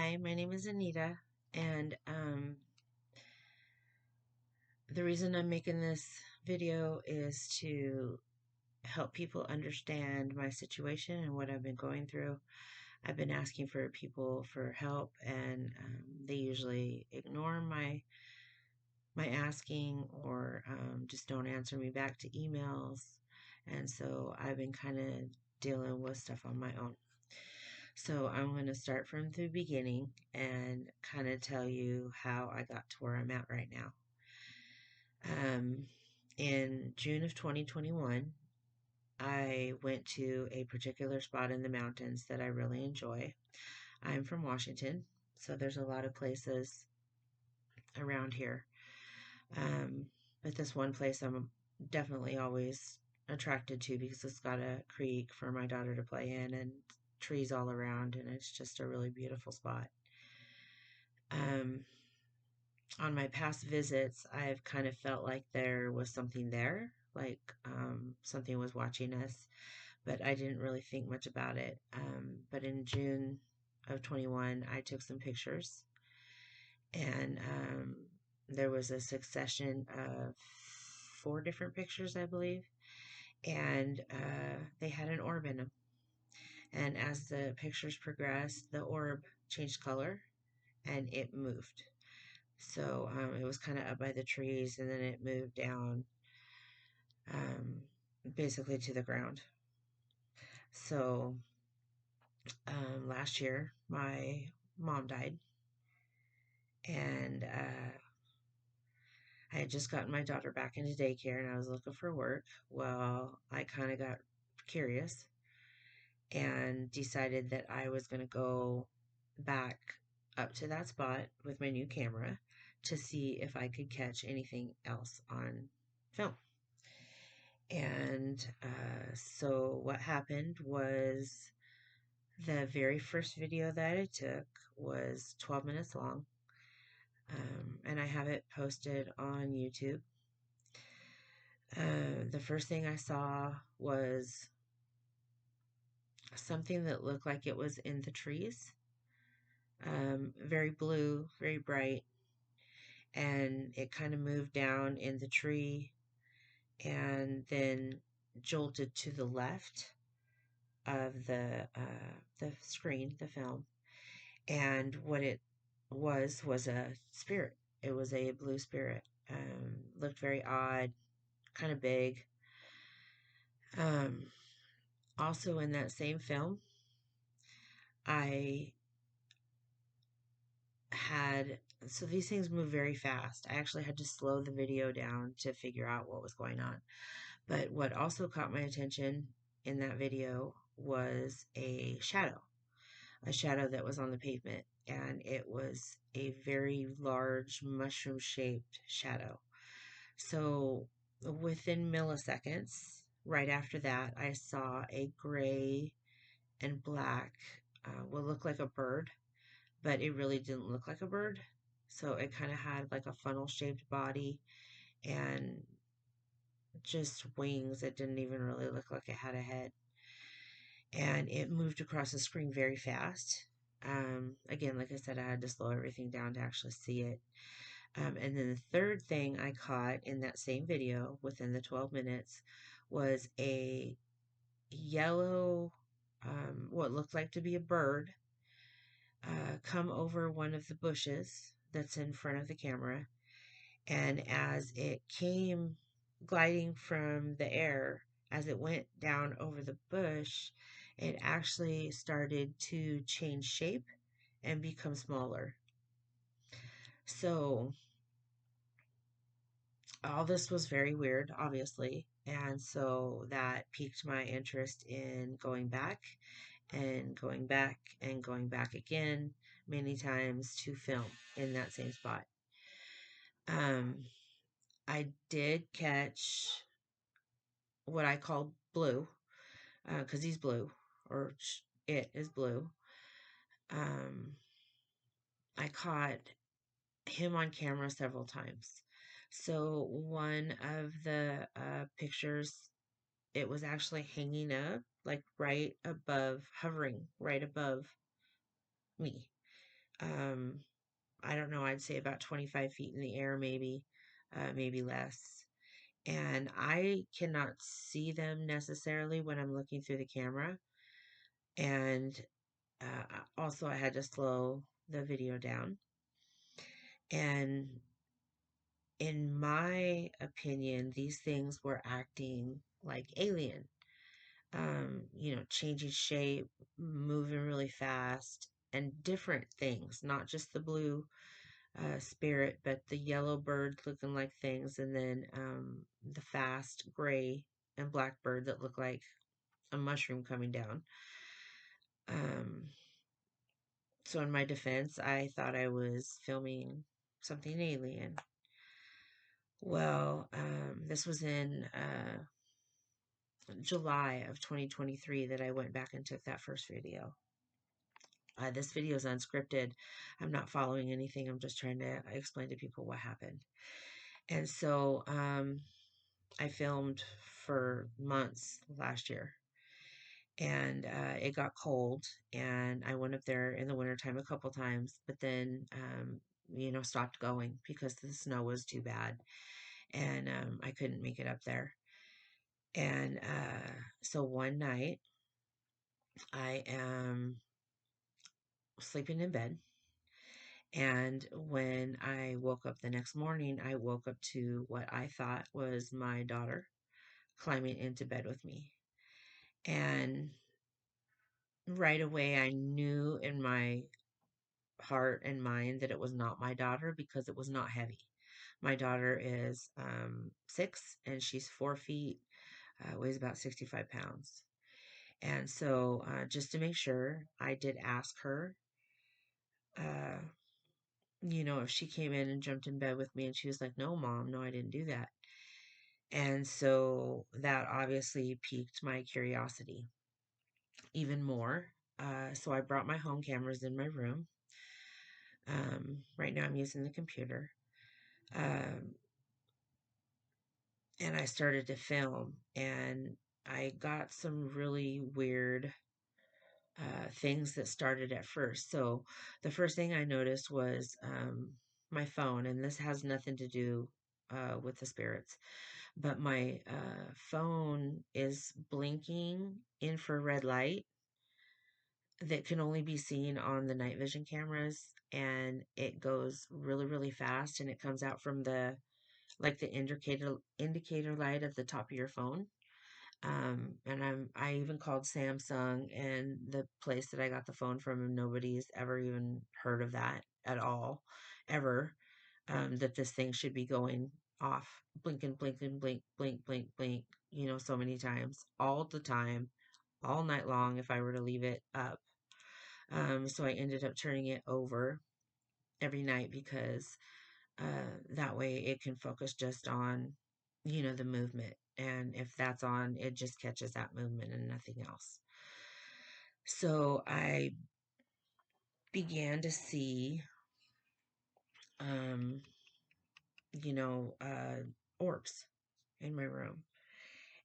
Hi, my name is Anita, and the reason I'm making this video is to help people understand my situation and what I've been going through. I've been asking for people for help, and they usually ignore my asking or just don't answer me back to emails, and so I've been kind of dealing with stuff on my own. So I'm going to start from the beginning and kind of tell you how I got to where I'm at right now. In June of 2021, I went to a particular spot in the mountains that I really enjoy. I'm from Washington, so there's a lot of places around here. Um, but this one place I'm definitely always attracted to because it's got a creek for my daughter to play in and trees all around, and it's just a really beautiful spot. Um, on my past visits, I've kind of felt like there was something there, like something was watching us, but I didn't really think much about it. But in June of 21, I took some pictures, and there was a succession of 4 different pictures, I believe, and they had an orb in them. And as the pictures progressed, the orb changed color and it moved. So it was kind of up by the trees, and then it moved down um, basically to the ground. So last year, my mom died, and I had just gotten my daughter back into daycare, and I was looking for work. Well, I kind of got curious and decided that I was going to go back up to that spot with my new camera to see if I could catch anything else on film. And so what happened was the very first video that I took was 12 minutes long, and I have it posted on YouTube. The first thing I saw was something that looked like it was in the trees, very blue, very bright, and it kind of moved down in the tree and then jolted to the left of the screen, the film, and what it was a spirit. It was a blue spirit. Looked very odd, kind of big. Um, Also in that same film, I had so these things move very fast. I actually had to slow the video down to figure out what was going on. But what also caught my attention in that video was a shadow that was on the pavement, and it was a very large mushroom shaped shadow. So within milliseconds, right after that, I saw a gray and black, what looked like a bird, but it really didn't look like a bird. So it kind of had like a funnel shaped body and just wings. It didn't even really look like it had a head. And it moved across the screen very fast. Again, like I said, I had to slow everything down to actually see it. And then the third thing I caught in that same video within the 12 minutes was a yellow, what looked like to be a bird, come over one of the bushes that's in front of the camera. And as it came gliding from the air, as it went down over the bush, it actually started to change shape and become smaller. So all this was very weird, obviously, and so that piqued my interest in going back and going back and going back again many times to film in that same spot. Um, I did catch what I call blue, because he's blue, or it is blue. Um, I caught him on camera several times. So one of the pictures, it was actually hanging up, like right above, hovering right above me. Um, I don't know, I'd say about 25 feet in the air, maybe, maybe less. And I cannot see them necessarily when I'm looking through the camera. And also, I had to slow the video down. And in my opinion, these things were acting like alien, changing shape, moving really fast, and different things, not just the blue spirit, but the yellow bird looking like things, and then the fast gray and black bird that looked like a mushroom coming down. Um, so, in my defense, I thought I was filming something alien. Well, this was in July of 2023 that I went back and took that first video. This video is unscripted. I'm not following anything. I'm just trying to explain to people what happened. And so I filmed for months last year. And it got cold, and I went up there in the wintertime a couple times, but then, stopped going because the snow was too bad, and I couldn't make it up there. And so one night, I am sleeping in bed. And when I woke up the next morning, I woke up to what I thought was my daughter climbing into bed with me. And right away, I knew in my heart and mind that it was not my daughter because it was not heavy. My daughter is 6 and she's 4 feet, weighs about 65 pounds. And so, just to make sure, I did ask her, uh, if she came in and jumped in bed with me, and she was like, "No, mom, no, I didn't do that." And so that obviously piqued my curiosity even more. So I brought my home cameras in my room. Right now I'm using the computer. Um, and I started to film, and I got some really weird things that started at first. So the first thing I noticed was my phone, and this has nothing to do with the spirits, but my phone is blinking infrared light that can only be seen on the night vision cameras, and it goes really, really fast, and it comes out from the like the indicator light at the top of your phone. And I even called Samsung and the place that I got the phone from, and nobody's ever even heard of that at all, ever. That this thing should be going off, blinking, blinking, blink, blink, blink, blink, so many times, all the time, all night long if I were to leave it up. So I ended up turning it over every night because that way it can focus just on, the movement. And if that's on, it just catches that movement and nothing else. So I began to see, um, orbs in my room.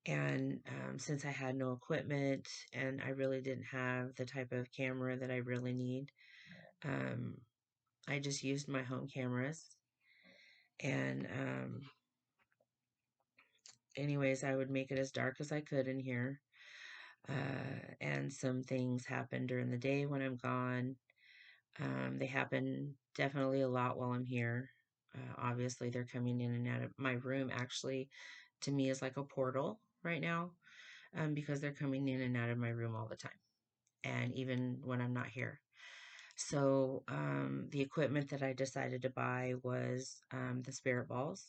And since I had no equipment and I really didn't have the type of camera that I really need, um, I just used my home cameras. And anyways, I would make it as dark as I could in here. And some things happen during the day when I'm gone. They happen definitely a lot while I'm here. Obviously, they're coming in and out of my room. Actually, to me, is like a portal right now, because they're coming in and out of my room all the time, and even when I'm not here. So, the equipment that I decided to buy was the spirit balls,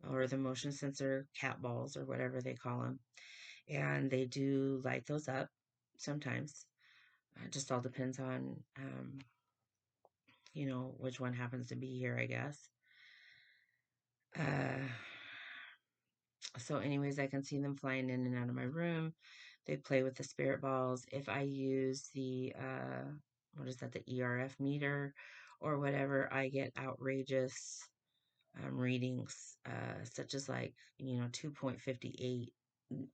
or the motion sensor cat balls, or whatever they call them. And they do light those up sometimes. It just all depends on, which one happens to be here, I guess. Uh, so, anyways, I can see them flying in and out of my room. They play with the spirit balls. If I use the, what is that, the ERF meter or whatever, I get outrageous readings, such as 2.58,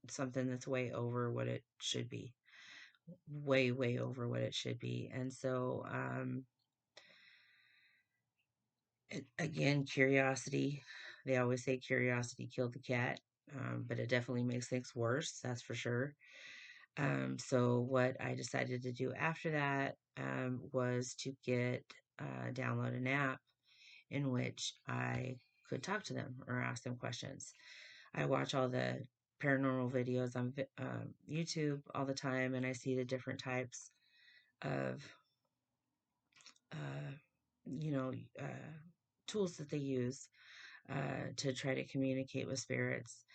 something that's way over what it should be. Way, way over what it should be. And so, Again, curiosity. They always say curiosity killed the cat, but it definitely makes things worse, that's for sure. So what I decided to do after that was to download an app in which I could talk to them or ask them questions. I watch all the paranormal videos on YouTube all the time, and I see the different types of, uh, you know, uh, tools that they use to try to communicate with spirits.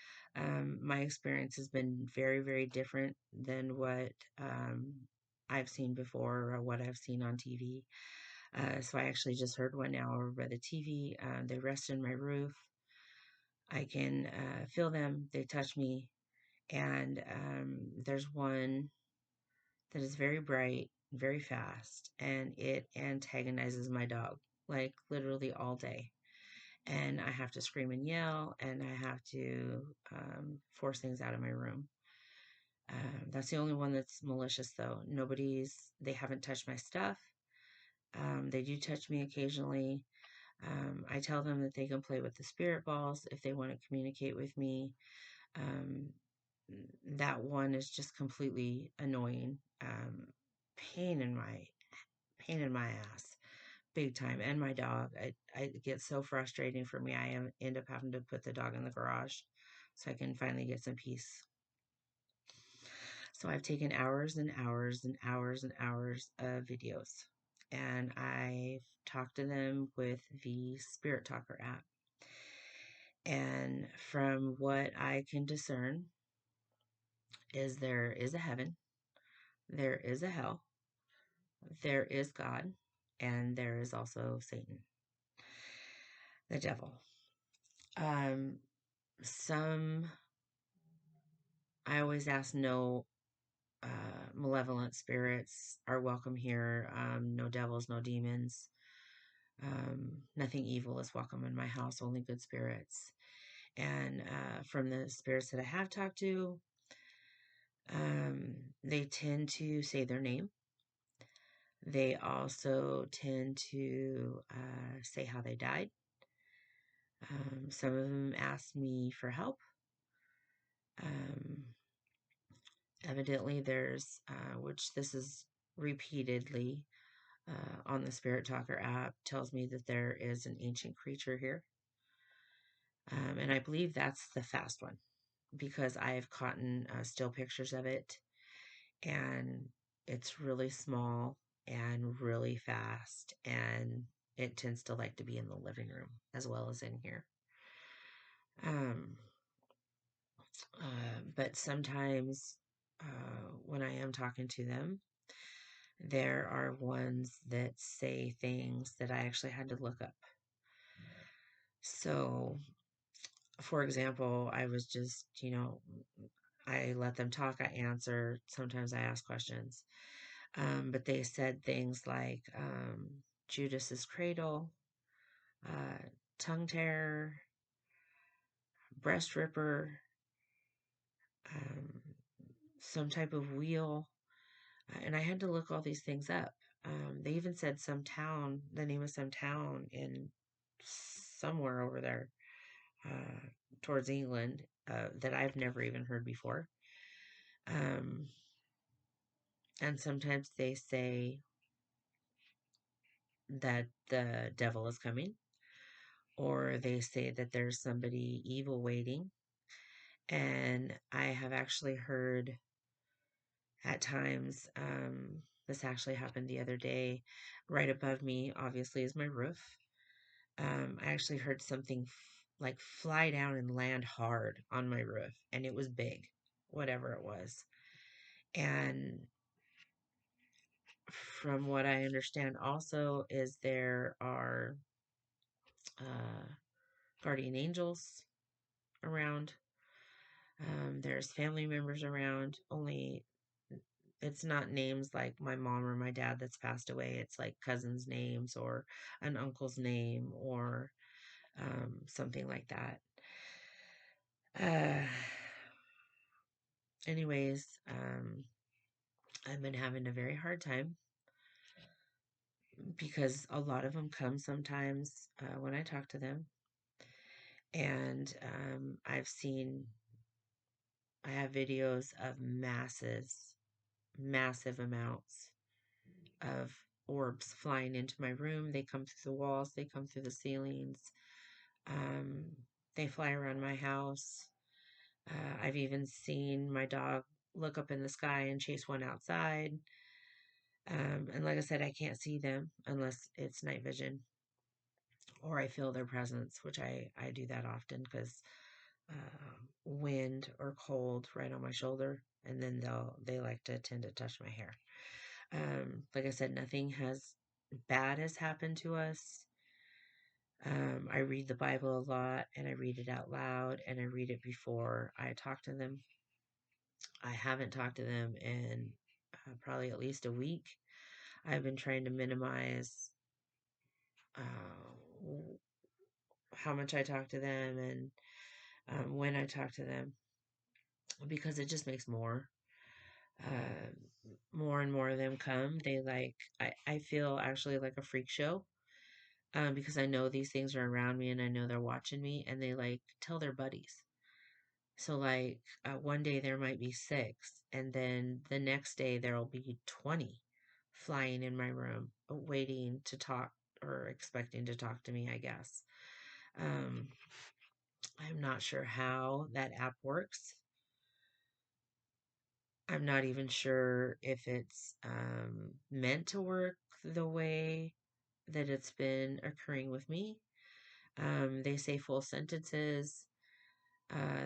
My experience has been very, very different than what I've seen before or what I've seen on TV. So I actually just heard one now over by the TV. They rest in my roof. I can feel them. They touch me. And there's one that is very bright, very fast, and it antagonizes my dog, like literally all day. And I have to scream and yell, and I have to force things out of my room. That's the only one that's malicious, though. They haven't touched my stuff. They do touch me occasionally. I tell them that they can play with the spirit balls if they want to communicate with me. Um, that one is just completely annoying. Pain in my pain in my ass, big time. And my dog, it gets so frustrating for me. End up having to put the dog in the garage so I can finally get some peace. So I've taken hours and hours and hours and hours of videos, and I've talked to them with the Spirit Talker app. And from what I can discern, is there is a heaven, there is a hell, there is God, and there is also Satan, the devil. Um, some I always ask no malevolent spirits are welcome here. No devils, no demons. Nothing evil is welcome in my house, only good spirits. And from the spirits that I have talked to, they tend to say their name. They also tend to say how they died. Some of them ask me for help. Um, Evidently, which this is repeatedly on the Spirit Talker app, tells me that there is an ancient creature here. And I believe that's the fast one because I've caught still pictures of it, and it's really small and really fast, and it tends to like to be in the living room as well as in here. Um, but sometimes when I am talking to them, there are ones that say things that I actually had to look up. So, for example, I was just, I let them talk, I answer. Sometimes I ask questions. But they said things like Judas's cradle, uh, tongue terror, breast ripper, um, some type of wheel. And I had to look all these things up. They even said the name of some town in somewhere over there uh, towards England that I've never even heard before. Um, and sometimes they say that the devil is coming, or they say that there's somebody evil waiting. And I have actually heard at times, this actually happened the other day, right above me, obviously, is my roof. I actually heard something like fly down and land hard on my roof, and it was big, whatever it was. And from what I understand, also, is there are uh, guardian angels around. There's family members around, only it's not names like my mom or my dad that's passed away. It's like cousins' names or an uncle's name or something like that. Uh, anyways, I've been having a very hard time because a lot of them come sometimes when I talk to them. And I have videos of massive amounts of orbs flying into my room. They come through the walls, they come through the ceilings, um, they fly around my house. I've even seen my dog look up in the sky and chase one outside. And like I said, I can't see them unless it's night vision or I feel their presence, which I do that often because wind or cold right on my shoulder, and then they like to tend to touch my hair. Like I said, nothing has bad has happened to us. I read the Bible a lot, and I read it out loud, and I read it before I talk to them. I haven't talked to them in probably at least a week. I've been trying to minimize uh, how much I talk to them and when I talk to them because it just makes uh, more and more of them come. I feel actually like a freak show because I know these things are around me and I know they're watching me and they like tell their buddies. So, like, one day there might be six, and then the next day there'll be 20 flying in my room, waiting to talk or expecting to talk to me, I guess. Um, I'm not sure how that app works. I'm not even sure if it's meant to work the way that it's been occurring with me. They say full sentences.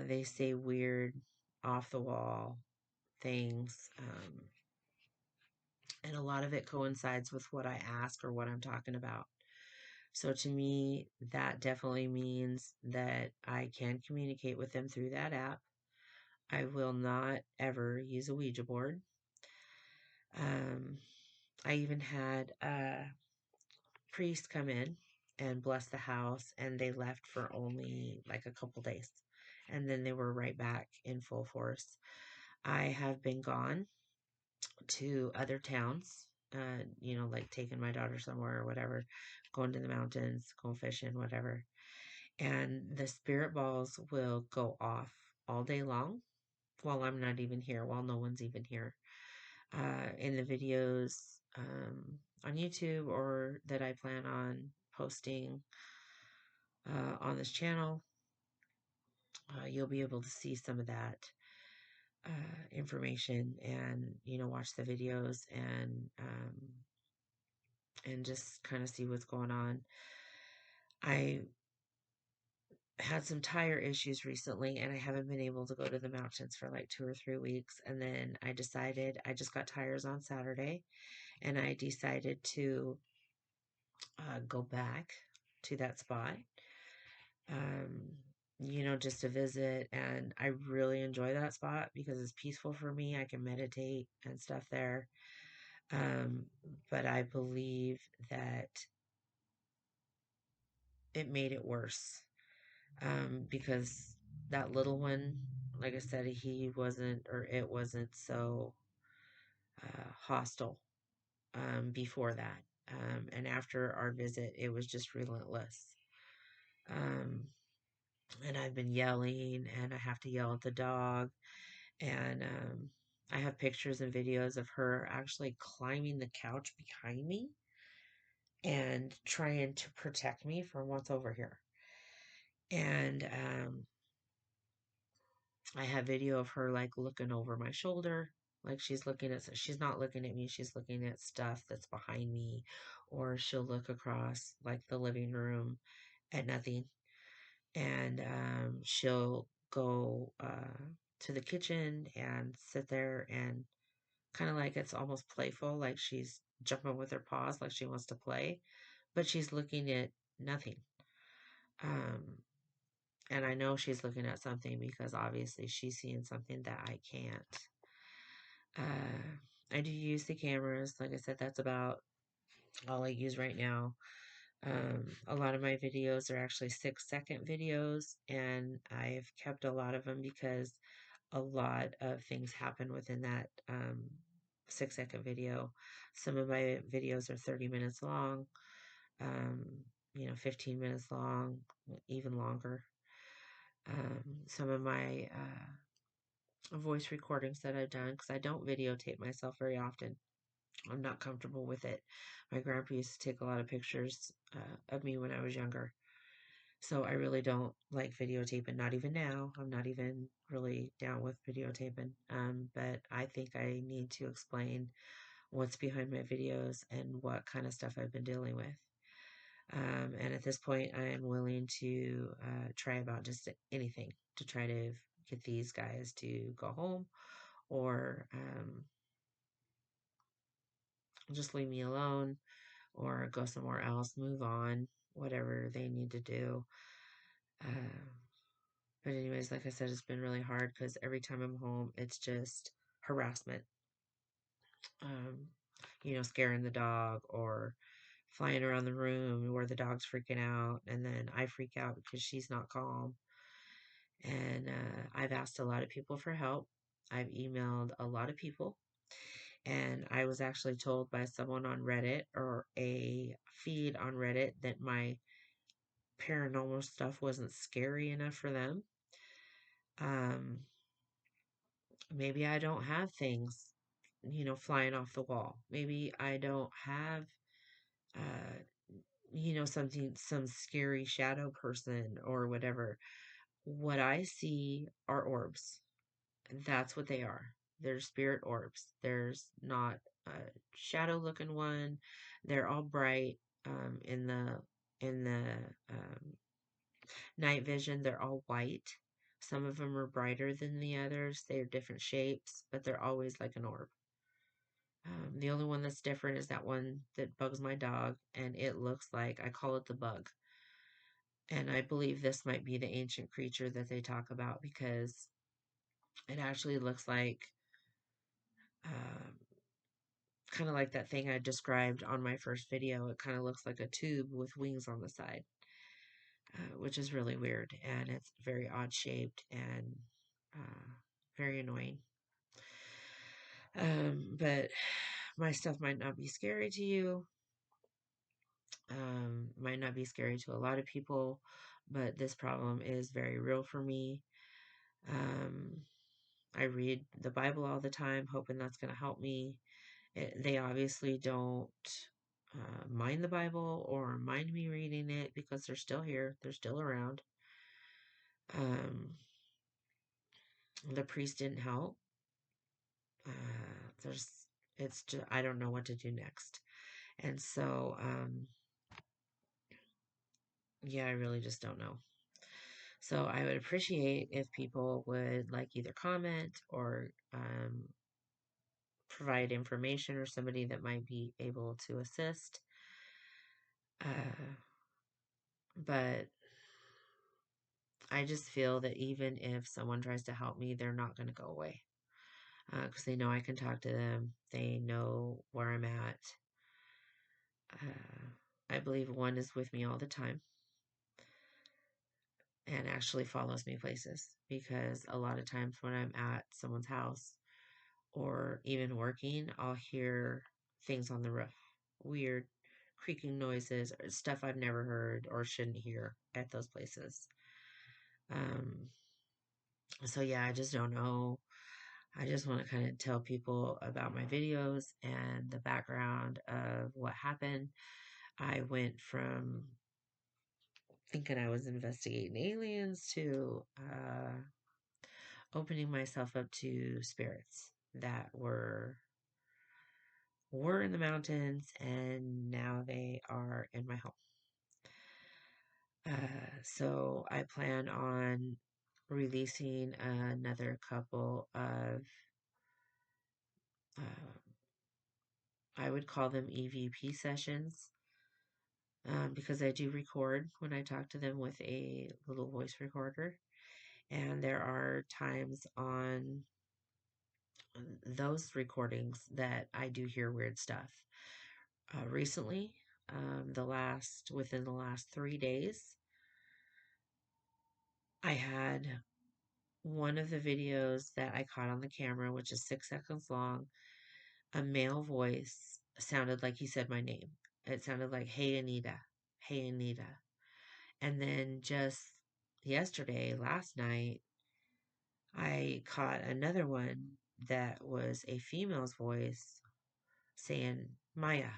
They say weird, off the wall things. And a lot of it coincides with what I ask or what I'm talking about. So to me, that definitely means that I can communicate with them through that app. I will not ever use a Ouija board. Um, I even had a priest come in and bless the house, and they left for only like a couple days. And then they were right back in full force. I have been gone to other towns, like taking my daughter somewhere or whatever, going to the mountains, going fishing, whatever. And the spirit balls will go off all day long while I'm not even here, while no one's even here. In the videos on YouTube or that I plan on posting on this channel, you'll be able to see some of that information and watch the videos and just kind of see what's going on. I had some tire issues recently and I haven't been able to go to the mountains for like 2 or 3 weeks. And then I decided, I just got tires on Saturday and I decided to go back to that spot, um, just to visit. And I really enjoy that spot because it's peaceful for me. I can meditate and stuff there. Um, but I believe that it made it worse because that little one, like I said, he wasn't or it wasn't so hostile before that. And after our visit, it was just relentless. Um, and I've been yelling, and I have to yell at the dog. And I have pictures and videos of her actually climbing the couch behind me and trying to protect me from what's over here. And I have video of her like looking over my shoulder, like she's not looking at me, she's looking at stuff that's behind me, or she'll look across like the living room at nothing, and she'll go to the kitchen and sit there and kind of like it's almost playful, like she's jumping with her paws, like she wants to play, but she's looking at nothing. Um, And I know she's looking at something because obviously she's seeing something that I can't. I do use the cameras. Like I said, that's about all I use right now. A lot of my videos are actually 6-second videos, and I've kept a lot of them because a lot of things happen within that. 6-second video. Some of my videos are 30 minutes long, um, 15 minutes long, even longer. Some of my voice recordings that I've done, because I don't videotape myself very often. I'm not comfortable with it. My grandpa used to take a lot of pictures of me when I was younger. So I really don't like videotaping, not even now. I'm not even really down with videotaping. But I think I need to explain what's behind my videos and what kind of stuff I've been dealing with. And at this point, I am willing to try about just anything to try to get these guys to go home or just leave me alone or go somewhere else, move on, whatever they need to do. Uh, but anyways, like I said, it's been really hard because every time I'm home, it's just harassment. Um, scaring the dog or flying around the room where the dog's freaking out, and then I freak out because she's not calm. And I've asked a lot of people for help. I've emailed a lot of people, and I was actually told by someone on Reddit or a feed on Reddit that my paranormal stuff wasn't scary enough for them. Um, Maybe I don't have things, flying off the wall. Maybe I don't have, uh, some scary shadow person or whatever. What I see are orbs. That's what they are. They're spirit orbs. There's not a shadow looking one. They're all bright, in the um, night vision. They're all white. Some of them are brighter than the others. They're different shapes, but they're always like an orb. The only one that's different is that one that bugs my dog, and it looks like, I call it the bug. And I believe this might be the ancient creature that they talk about because it actually looks like, um, kind of like that thing I described on my first video. It kind of looks like a tube with wings on the side, which is really weird. And it's very odd shaped and uh, very annoying. But my stuff might not be scary to you. Might not be scary to a lot of people, but this problem is very real for me. Um, I read the Bible all the time, hoping that's going to help me. They obviously don't mind the Bible or mind me reading it because they're still here, they're still around. Um, the priest didn't help. There's, it's just, I don't know what to do next. And so, yeah, I really just don't know. So I would appreciate if people would like either comment or provide information or somebody that might be able to assist. But I just feel that even if someone tries to help me, they're not going to go away because they know I can talk to them. They know where I'm at. I believe one is with me all the time and actually follows me places because a lot of times when I'm at someone's house or even working, I'll hear things on the roof, weird creaking noises, or stuff I've never heard or shouldn't hear at those places. Um, so yeah, I just don't know. I just want to kind of tell people about my videos and the background of what happened. I went from thinking I was investigating aliens to opening myself up to spirits that were in the mountains and now they are in my home. So I plan on releasing another couple of, uh, I would call them EVP sessions, because I do record when I talk to them with a little voice recorder. And there are times on those recordings that I do hear weird stuff. Recently, within the last 3 days, I had one of the videos that I caught on the camera, which is 6 seconds long. a male voice sounded like he said my name. It sounded like, "Hey, Anita. Hey, Anita." And then just yesterday, last night, I caught another one that was a female's voice saying, "Maya,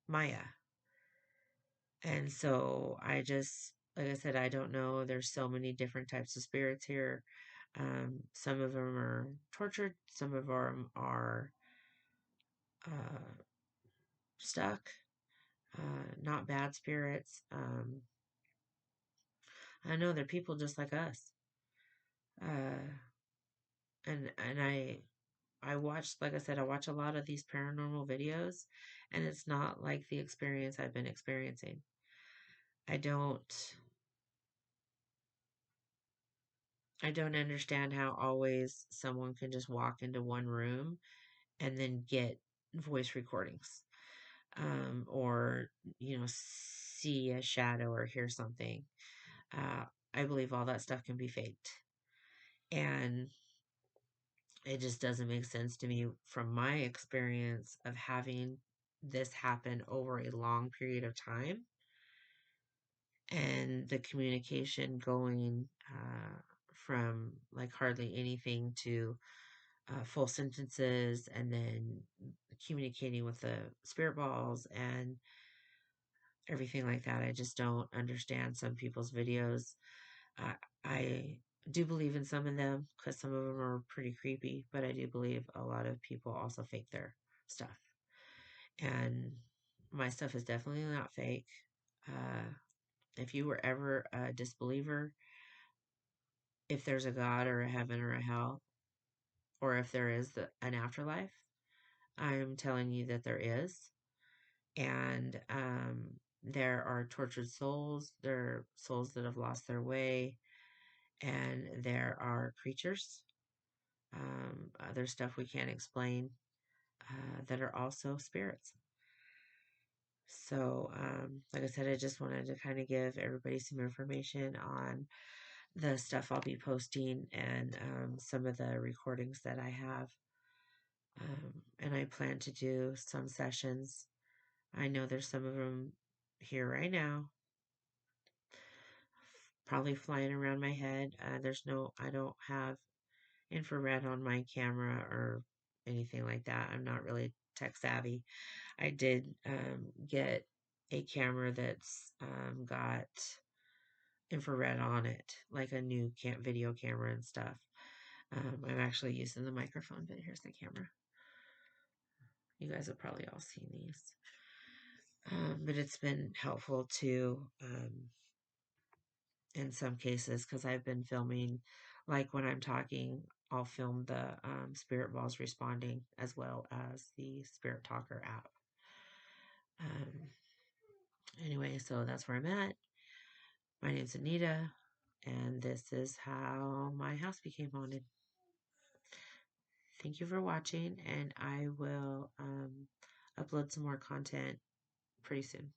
Maya." And so I just, like I said, I don't know. There's so many different types of spirits here. Some of them are tortured, some of them are uh, stuck, not bad spirits. I know they're people just like us. Uh, and I watch, like I said, I watch a lot of these paranormal videos, and it's not like the experience I've been experiencing. I don't I don't understand how always someone can just walk into one room and then get voice recordings, or see a shadow or hear something. Uh, I believe all that stuff can be faked, and it just doesn't make sense to me from my experience of having this happen over a long period of time, and the communication going from like hardly anything to full sentences, and then communicating with the spirit balls and everything like that. I just don't understand some people's videos. I do believe in some of them because some of them are pretty creepy, but I do believe a lot of people also fake their stuff. And my stuff is definitely not fake. Uh, if you were ever a disbeliever, if there's a God or a heaven or a hell, or if there is an afterlife, I'm telling you that there is. And there are tortured souls, there are souls that have lost their way, and there are creatures, other stuff we can't explain, that are also spirits. So, like I said, I just wanted to kind of give everybody some information on the stuff I'll be posting, and some of the recordings that I have. And I plan to do some sessions. I know there's some of them here right now, probably flying around my head. I don't have infrared on my camera or anything like that. I'm not really tech savvy. I did get a camera that's got infrared on it, like a new video camera and stuff. I'm actually using the microphone, but here's the camera. You guys have probably all seen these. But it's been helpful too, in some cases, because I've been filming, like when I'm talking, I'll film the spirit balls responding as well as the Spirit Talker app. Um, anyway, so that's where I'm at. My name's Anita, and this is how my house became haunted. Thank you for watching, and I will upload some more content pretty soon.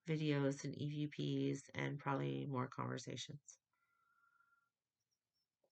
Videos and EVPs and probably more conversations.